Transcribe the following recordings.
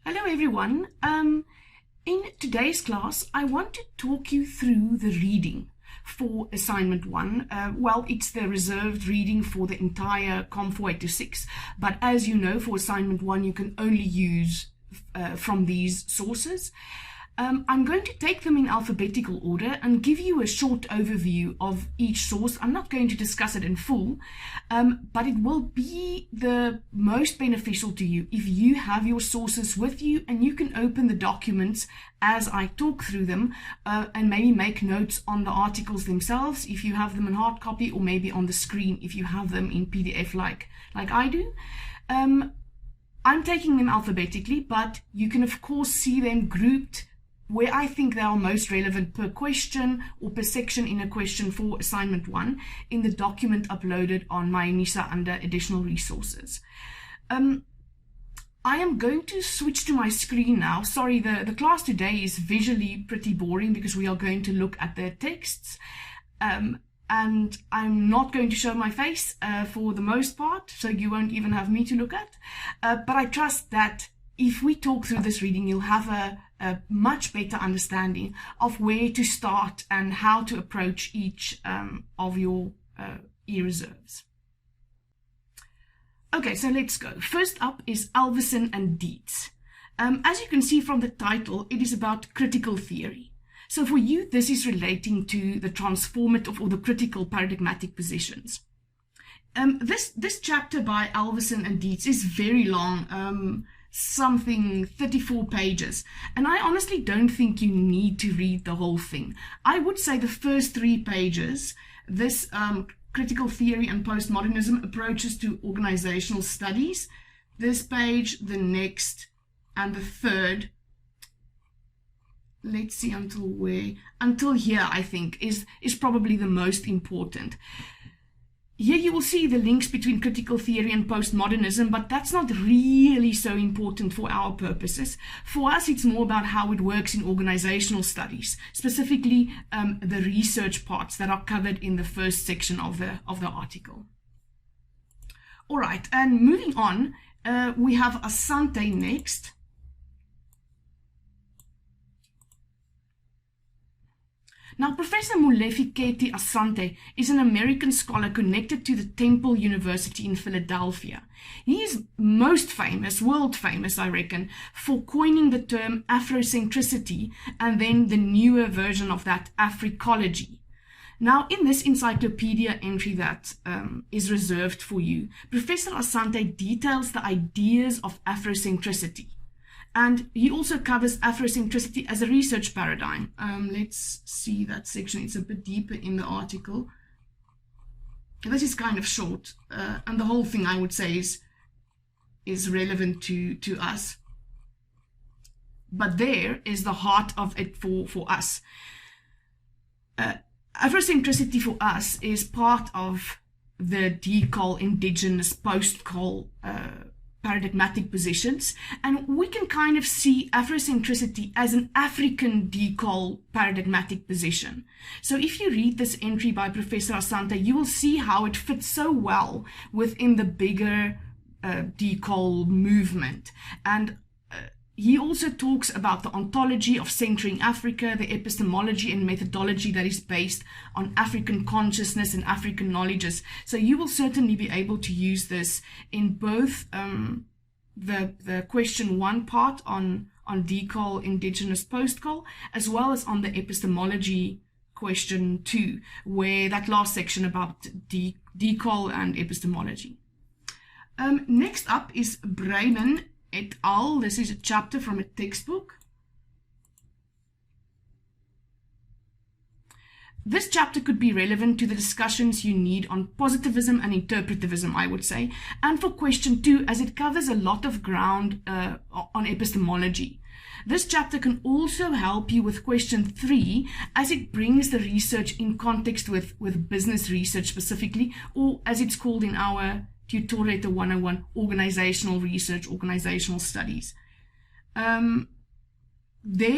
Hello everyone. In today's class, I want to talk you through the reading for assignment 1. Well, it's the reserved reading for the entire COM4806, but as you know, for assignment 1, you can only use from these sources. I'm going to take them in alphabetical order and give you a short overview of each source. I'm not going to discuss it in full, but it will be the most beneficial to you if you have your sources with you and you can open the documents as I talk through them and maybe make notes on the articles themselves if you have them in hard copy, or maybe on the screen if you have them in PDF like I do. I'm taking them alphabetically, but you can of course see them grouped where I think they are most relevant per question or per section in a question for assignment 1 in the document uploaded on my NISA under additional resources. I am going to switch to my screen now. Sorry, the class today is visually pretty boring because we are going to look at the texts. And I'm not going to show my face for the most part, so you won't even have me to look at. But I trust that if we talk through this reading, you'll have a much better understanding of where to start and how to approach each of your e-reserves. Okay, so let's go. First up is Alverson and Dietz. As you can see from the title, it is about critical theory. So for you, this is relating to the transformative or the critical paradigmatic positions. This chapter by Alverson and Dietz is very long, something 34 pages, and I honestly don't think you need to read the whole thing. I would say the first 3 pages, this critical theory and postmodernism approaches to organizational studies, this page, the next, and the third, let's see until here, I think is probably the most important. Here you will see the links between critical theory and postmodernism, but that's not really so important for our purposes. For us, it's more about how it works in organizational studies, specifically the research parts that are covered in the first section of the article. All right, and moving on, we have Asante next. Now, Professor Molefi Asante is an American scholar connected to the Temple University in Philadelphia. He is most famous, world famous, I reckon, for coining the term Afrocentricity and then the newer version of that, Africology. Now, in this encyclopedia entry that is reserved for you, Professor Asante details the ideas of Afrocentricity. And he also covers Afrocentricity as a research paradigm. Let's see that section. It's a bit deeper in the article. This is kind of short, and the whole thing, I would say, is relevant to us. But there is the heart of it for us. Afrocentricity for us is part of the decol, indigenous, post-col paradigmatic positions, and we can kind of see Afrocentricity as an African decol paradigmatic position. So if you read this entry by Professor Asante, you will see how it fits so well within the bigger decol movement. And he also talks about the ontology of centering Africa, the epistemology and methodology that is based on African consciousness and African knowledges. So you will certainly be able to use this in both the question 1 part on decol, indigenous, post-col, as well as on the epistemology question 2, where that last section about decol and epistemology. Next up is Breyman et al. This is a chapter from a textbook. This chapter could be relevant to the discussions you need on positivism and interpretivism, I would say, and for question 2, as it covers a lot of ground on epistemology. This chapter can also help you with question 3, as it brings the research in context with business research specifically, or as it's called in our Tutoreta 101, organizational research, organizational studies. There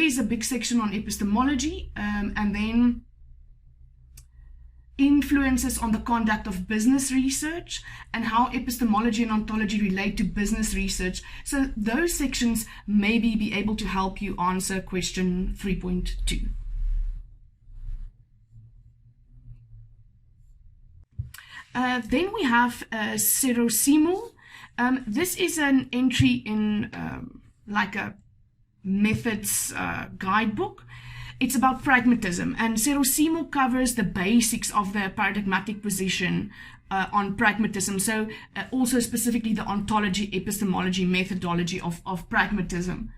is a big section on epistemology, and then influences on the conduct of business research, and how epistemology and ontology relate to business research. So those sections maybe be able to help you answer question 3.2. Then we have Serosimul. This is an entry in like a methods guidebook. It's about pragmatism, and Serosimul covers the basics of the paradigmatic position on pragmatism. So also specifically the ontology, epistemology, methodology of pragmatism.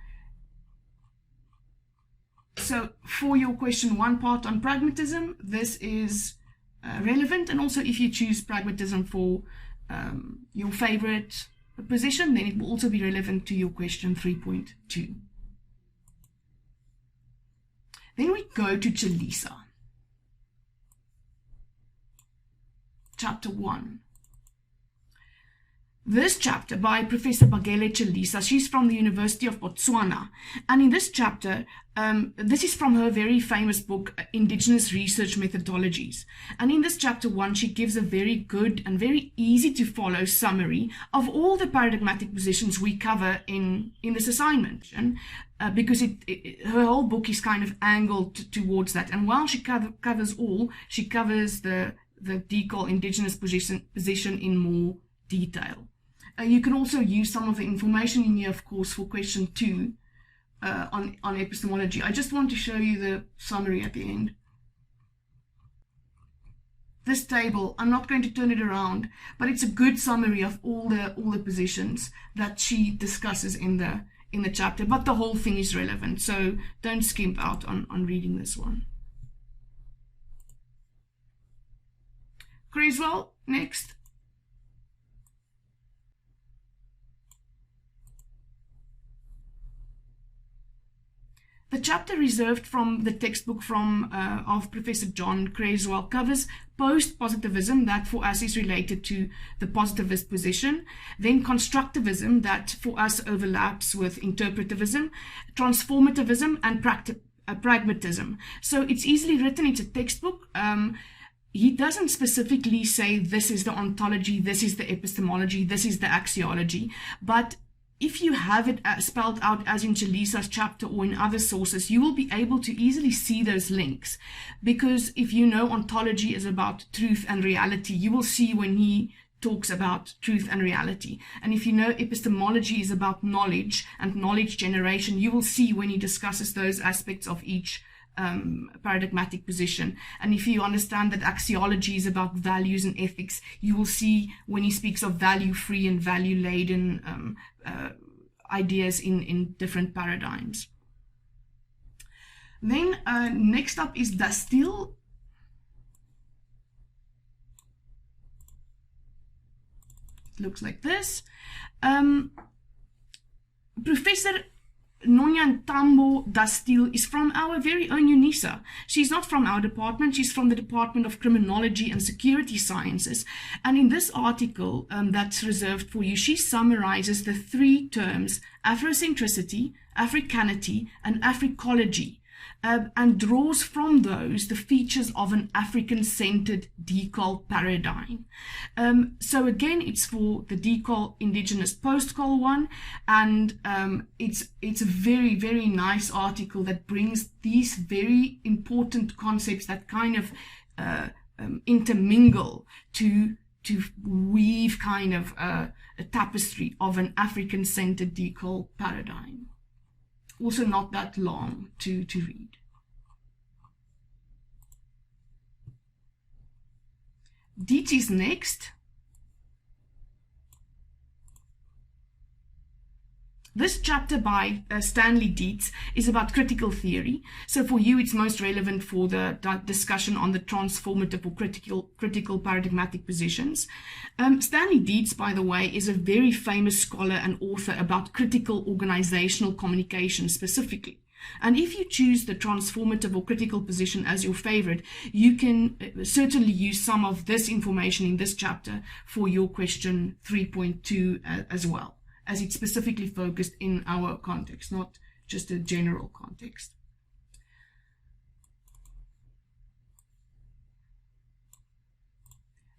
So for your question 1 part on pragmatism, this is relevant. And also if you choose pragmatism for your favorite position, then it will also be relevant to your question 3.2. Then we go to Chalisa. Chapter 1. This chapter by Professor Bagele Chalisa, she's from the University of Botswana. And in this chapter, this is from her very famous book, Indigenous Research Methodologies. And in this chapter 1, she gives a very good and very easy to follow summary of all the paradigmatic positions we cover in this assignment. And because her whole book is kind of angled towards that. And while she covers all, she covers the decol indigenous position in more detail. You can also use some of the information in here, of course, for question 2 on epistemology. I just want to show you the summary at the end. This table, I'm not going to turn it around, but it's a good summary of all the positions that she discusses in the chapter, but the whole thing is relevant, so don't skimp out on reading this one. Creswell, next. The chapter reserved from the textbook of Professor John Creswell covers post-positivism, that for us is related to the positivist position, then constructivism, that for us overlaps with interpretivism, transformativism, and pragmatism. So it's easily written, it's a textbook. He doesn't specifically say this is the ontology, this is the epistemology, this is the axiology, but if you have it spelled out as in Chalisa's chapter or in other sources, you will be able to easily see those links. Because if you know ontology is about truth and reality, you will see when he talks about truth and reality. And if you know epistemology is about knowledge and knowledge generation, you will see when he discusses those aspects of each paradigmatic position. And if you understand that axiology is about values and ethics, you will see when he speaks of value-free and value-laden ideas in different paradigms. Then next up is Dastil. It looks like this. Professor Nonyantambo Dastil is from our very own UNISA. She's not from our department, she's from the Department of Criminology and Security Sciences. And in this article that's reserved for you, she summarizes the 3 terms, Afrocentricity, Africanity, and Africology, and draws from those the features of an African-centered decol paradigm. So again, it's for the decol indigenous post-col one, and it's a very, very nice article that brings these very important concepts that kind of intermingle to weave kind of a tapestry of an African-centered decol paradigm. Also not that long to read. Dietz is next. This chapter by Stanley Dietz is about critical theory. So for you, it's most relevant for the discussion on the transformative or critical paradigmatic positions. Stanley Dietz, by the way, is a very famous scholar and author about critical organizational communication specifically. And if you choose the transformative or critical position as your favorite, you can certainly use some of this information in this chapter for your question 3.2 as well, as it's specifically focused in our context, not just a general context.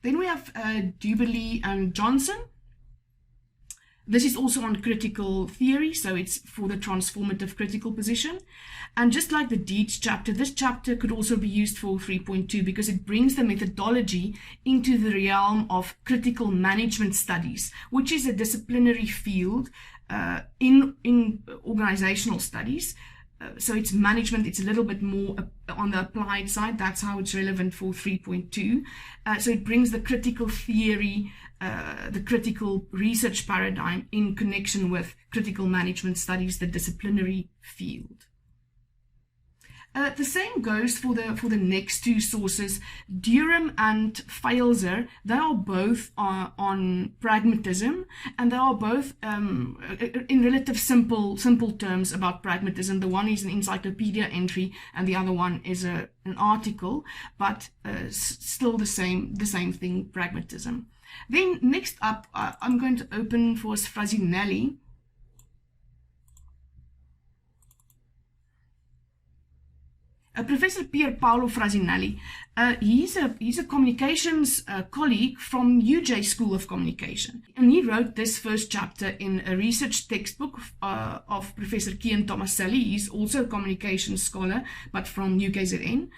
Then we have Duberly and Johnson. This is also on critical theory, so it's for the transformative critical position. And just like the deeds chapter, this chapter could also be used for 3.2 because it brings the methodology into the realm of critical management studies, which is a disciplinary field in organizational studies. So it's management, it's a little bit more on the applied side. That's how it's relevant for 3.2. So it brings the critical theory, the critical research paradigm in connection with critical management studies, the disciplinary field. The same goes for the next two sources, Durham and Feilzer. They are both on pragmatism, and they are both in relative simple terms about pragmatism. The one is an encyclopedia entry, and the other one is an article, but still the same thing, pragmatism. Then next up, I'm going to open for Frasinelli. Professor Pier Paolo Frasinelli, he's a communications colleague from UJ School of Communication, and he wrote this first chapter in a research textbook of Professor Kian Tomaselli. He's also a communications scholar, but from UKZN.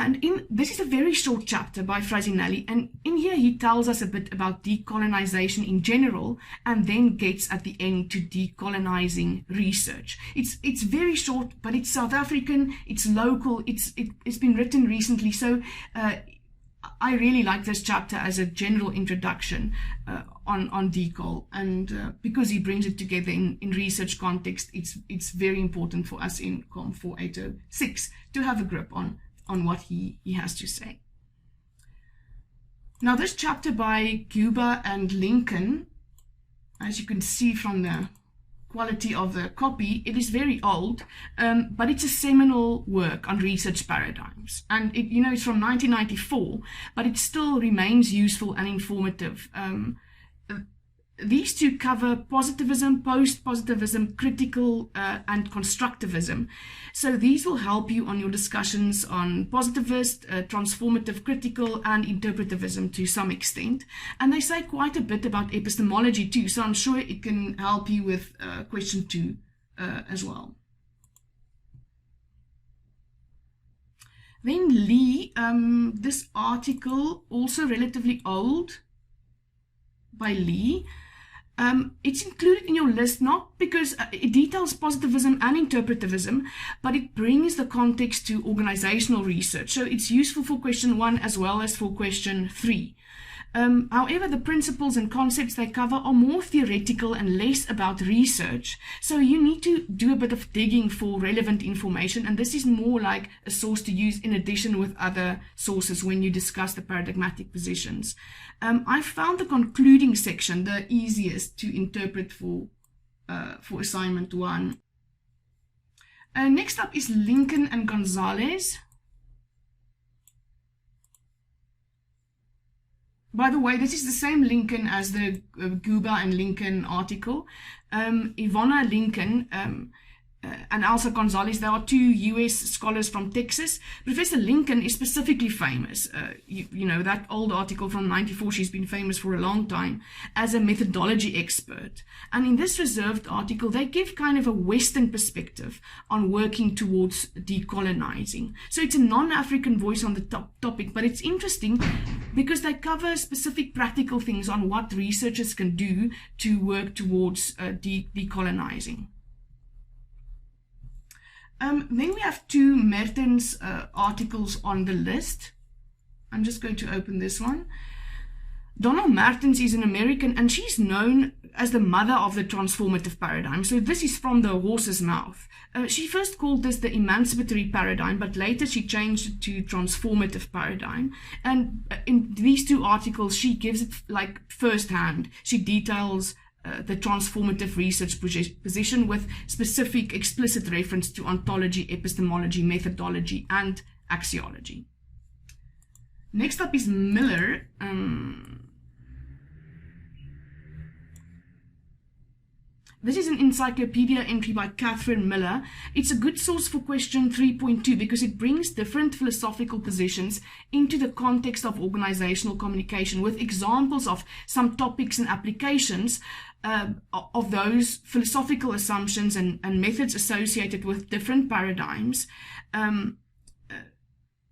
And this is a very short chapter by Frasinelli, and in here he tells us a bit about decolonization in general, and then gets at the end to decolonizing research. It's very short, but it's South African, it's local, it's been written recently, so I really like this chapter as a general introduction on decol, and because he brings it together in research context, it's very important for us in COM4806 to have a grip on what he has to say. Now this chapter by Guba and Lincoln, as you can see from the quality of the copy, it is very old, but it's a seminal work on research paradigms. And it's from 1994, but it still remains useful and informative. These two cover positivism, post-positivism, critical and constructivism. So these will help you on your discussions on positivist, transformative, critical and interpretivism to some extent. And they say quite a bit about epistemology too, so I'm sure it can help you with question 2 as well. Then Lee, this article, also relatively old, by Lee. It's included in your list not because it details positivism and interpretivism, but it brings the context to organizational research. So it's useful for question 1 as well as for question 3. However, the principles and concepts they cover are more theoretical and less about research. So you need to do a bit of digging for relevant information, and this is more like a source to use in addition with other sources when you discuss the paradigmatic positions. I found the concluding section the easiest to interpret for assignment 1. Next up is Lincoln and Gonzalez. By the way, this is the same Lincoln as the Guba and Lincoln article. Ivona Lincoln and Elsa Gonzalez, they are 2 US scholars from Texas. Professor Lincoln is specifically famous. You know, that old article from 94, she's been famous for a long time as a methodology expert. And in this reserved article, they give kind of a Western perspective on working towards decolonizing. So it's a non-African voice on the topic, but it's interesting because they cover specific practical things on what researchers can do to work towards decolonizing. Then we have 2 Mertens articles on the list. I'm just going to open this one. Donna Mertens is an American, and she's known as the mother of the transformative paradigm. So this is from the horse's mouth. She first called this the emancipatory paradigm, but later she changed it to transformative paradigm. And in these 2 articles, she gives it like firsthand. She details the transformative research position with specific explicit reference to ontology, epistemology, methodology, and axiology. Next up is Miller. This is an encyclopedia entry by Catherine Miller. It's a good source for question 3.2 because it brings different philosophical positions into the context of organizational communication with examples of some topics and applications of those philosophical assumptions and methods associated with different paradigms,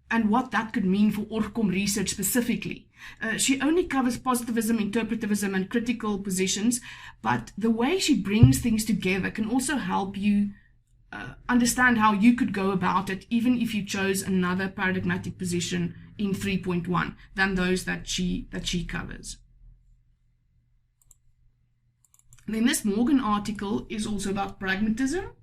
and what that could mean for ORCOM research specifically. She only covers positivism, interpretivism, and critical positions, but the way she brings things together can also help you understand how you could go about it, even if you chose another paradigmatic position in 3.1 than those that she covers. Then this Morgan article is also about pragmatism.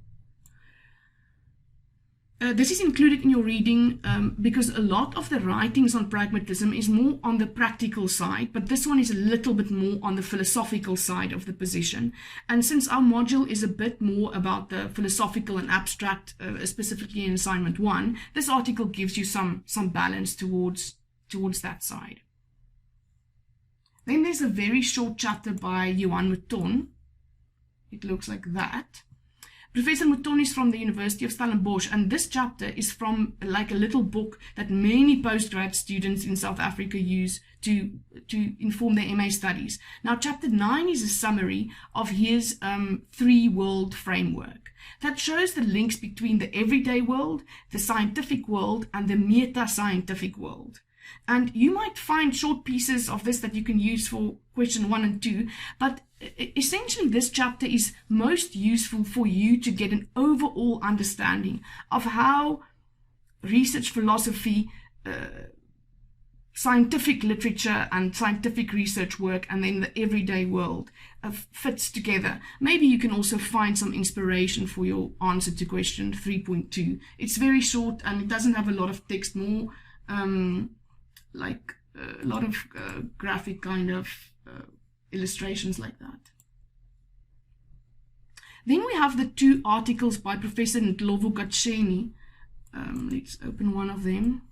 This is included in your reading because a lot of the writings on pragmatism is more on the practical side, but this one is a little bit more on the philosophical side of the position. And since our module is a bit more about the philosophical and abstract, specifically in assignment 1, this article gives you some balance towards that side. Then there's a very short chapter by Johan Mouton. It looks like that. Professor Mouton is from the University of Stellenbosch, and this chapter is from like a little book that many postgrad students in South Africa use to inform their MA studies. Now, chapter 9 is a summary of his 3-world framework that shows the links between the everyday world, the scientific world, and the meta-scientific world. And you might find short pieces of this that you can use for question 1 and 2, but essentially this chapter is most useful for you to get an overall understanding of how research philosophy, scientific literature and scientific research work, and then the everyday world fits together. Maybe you can also find some inspiration for your answer to question 3.2. It's very short and it doesn't have a lot of text, more like a lot of graphic kind of illustrations like that. Then we have the 2 articles by Professor Ndlovu Katsheni. Let's open one of them.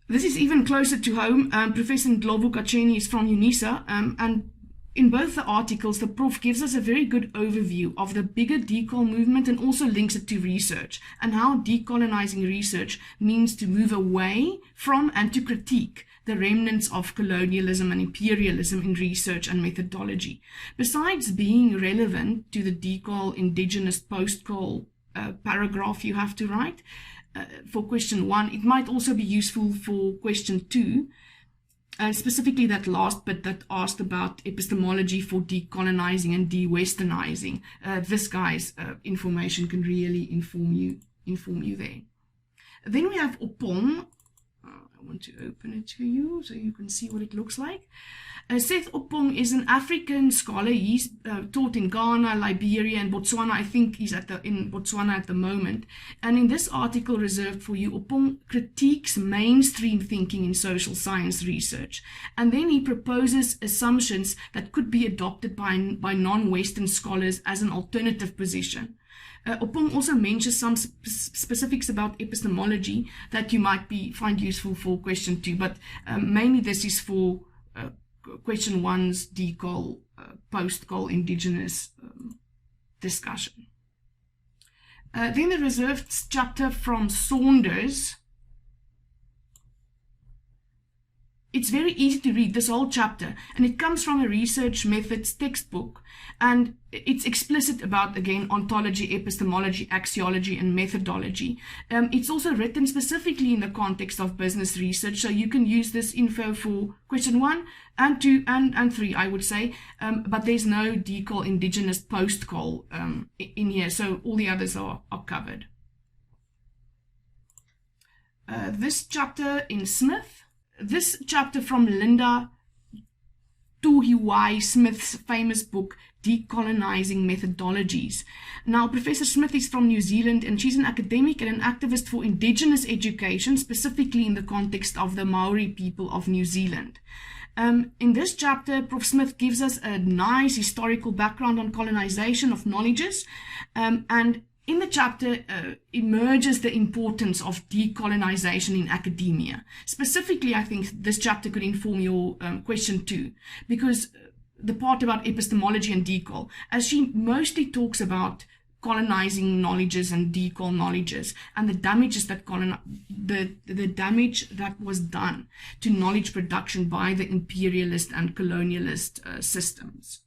This is even closer to home. Professor Ndlovu Katsheni is from UNISA, and in both the articles, the prof gives us a very good overview of the bigger decol movement and also links it to research and how decolonizing research means to move away from and to critique the remnants of colonialism and imperialism in research and methodology. Besides being relevant to the decol, indigenous, post-col paragraph you have to write for question 1, it might also be useful for question 2, specifically that last bit that asked about epistemology for decolonizing and de-westernizing. This guy's information can really inform you there. Then we have Opong. I want to open it to you so you can see what it looks like. Seth Opong is an African scholar. He's taught in Ghana, Liberia, and Botswana. I think he's in Botswana at the moment. And in this article reserved for you, Opong critiques mainstream thinking in social science research. And then he proposes assumptions that could be adopted by non-Western scholars as an alternative position. Opong also mentions some specifics about epistemology that you might find useful for question 2, but mainly this is for question 1's decol, post-col indigenous discussion. Then the reserved chapter from Saunders. It's very easy to read this whole chapter, and it comes from a research methods textbook, and it's explicit about, again, ontology, epistemology, axiology, and methodology. It's also written specifically in the context of business research, so you can use this info for question 1 and 2 and 3, I would say, but there's no decol, indigenous, post-col in here, so all the others are covered. This chapter in Smith. This chapter from Linda Tuhiwai Smith's famous book, Decolonizing Methodologies. Now, Professor Smith is from New Zealand, and she's an academic and an activist for Indigenous education, specifically in the context of the Maori people of New Zealand. In this chapter, Prof. Smith gives us a nice historical background on colonization of knowledges, and in the chapter emerges the importance of decolonization in academia. Specifically, I think this chapter could inform your question 2, because the part about epistemology and decol, as she mostly talks about colonizing knowledges and decol knowledges and the damages that the damage that was done to knowledge production by the imperialist and colonialist systems.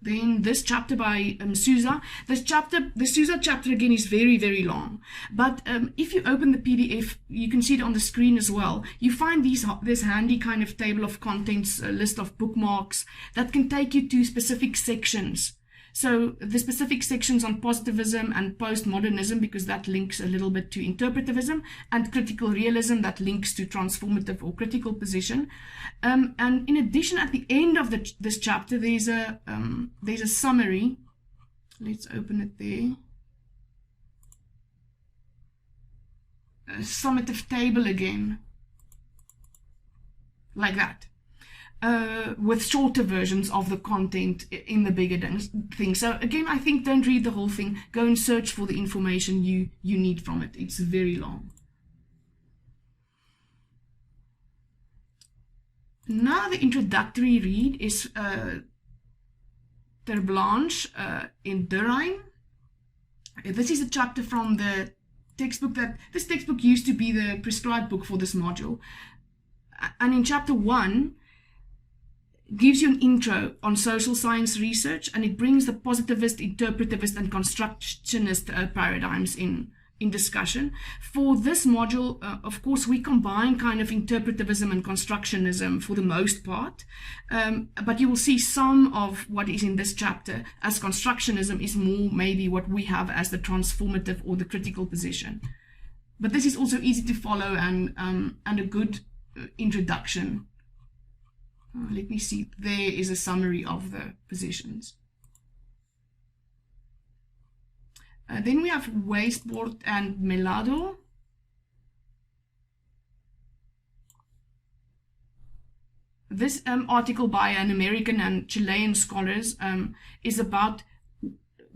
Then this chapter by Souza. The Souza chapter again is very, very long. But if you open the PDF, you can see it on the screen as well. You find this handy kind of table of contents, a list of bookmarks that can take you to specific sections. So the specific sections on positivism and postmodernism, because that links a little bit to interpretivism, and critical realism, that links to transformative or critical position. And in addition, at the end of this chapter, there's a summary. Let's open it there. A summative table again, like that. With shorter versions of the content in the bigger thing. So again, I think don't read the whole thing. Go and search for the information you need from it. It's very long. Now the introductory read is Ter Blanche in Durkheim. This is a chapter from the textbook this textbook used to be the prescribed book for this module. And in chapter 1, gives you an intro on social science research, and it brings the positivist, interpretivist, and constructionist paradigms in discussion. For this module, of course, we combine kind of interpretivism and constructionism for the most part, but you will see some of what is in this chapter as constructionism is more maybe what we have as the transformative or the critical position. But this is also easy to follow and a good introduction. Let me see, there is a summary of the positions. Then we have Weisbord and Melado. This article by an American and Chilean scholars is about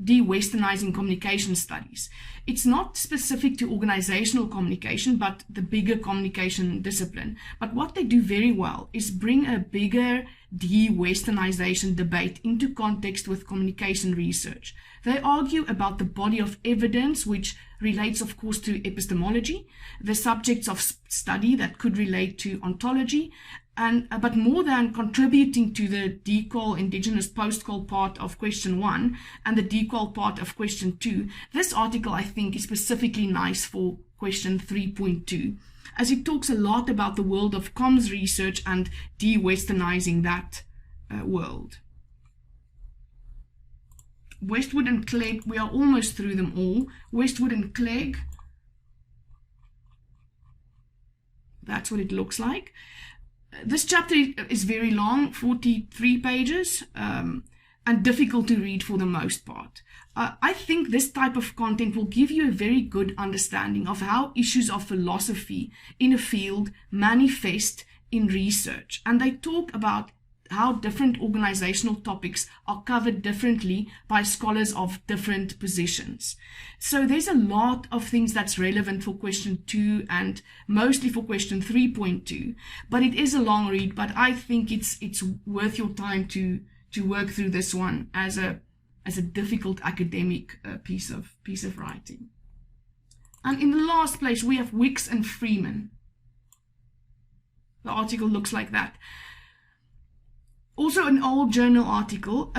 de-Westernizing communication studies. It's not specific to organizational communication, but the bigger communication discipline. But what they do very well is bring a bigger de-Westernization debate into context with communication research. They argue about the body of evidence, which relates, of course, to epistemology, the subjects of study that could relate to ontology, but more than contributing to the decol, indigenous post-col part of question 1 and the decol part of question 2, this article, I think, is specifically nice for question 3.2, as it talks a lot about the world of comms research and de-Westernizing that world. Westwood and Clegg, we are almost through them all. Westwood and Clegg, that's what it looks like. This chapter is very long, 43 pages, and difficult to read for the most part. I think this type of content will give you a very good understanding of how issues of philosophy in a field manifest in research. And they talk about how different organizational topics are covered differently by scholars of different positions. So there's a lot of things that's relevant for question 2 and mostly for question 3.2, but it is a long read, but I think it's worth your time to work through this one as a difficult academic piece of writing. And in the last place, we have Wicks and Freeman. The article looks like that. Also an old journal article.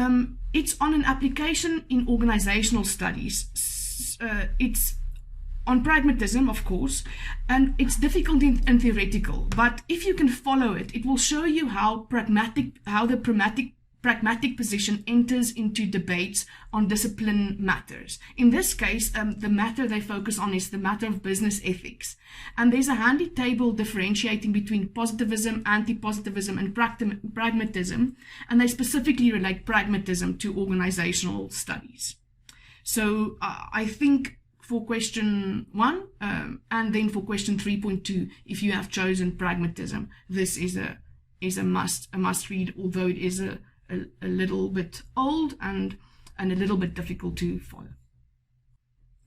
It's on an application in organizational studies. It's on pragmatism, of course, and it's difficult and theoretical. But if you can follow it, it will show you how the pragmatic position enters into debates on discipline matters. In this case, the matter they focus on is the matter of business ethics. And there's a handy table differentiating between positivism, anti-positivism, and pragmatism. And they specifically relate pragmatism to organizational studies. So I think for question 1, and then for question 3.2, if you have chosen pragmatism, this is a must read, although it is a a little bit old and a little bit difficult to follow.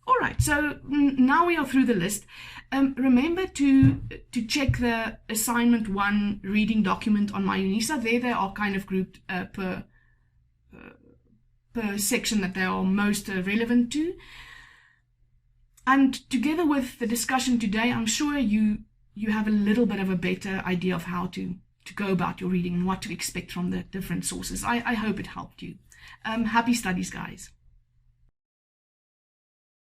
All right, so now we are through the list. Remember to check the assignment 1 reading document on my UNISA. There they are kind of grouped per section that they are most relevant to. And together with the discussion today, I'm sure you have a little bit of a better idea of how to go about your reading and what to expect from the different sources. I hope it helped you. Happy studies, guys.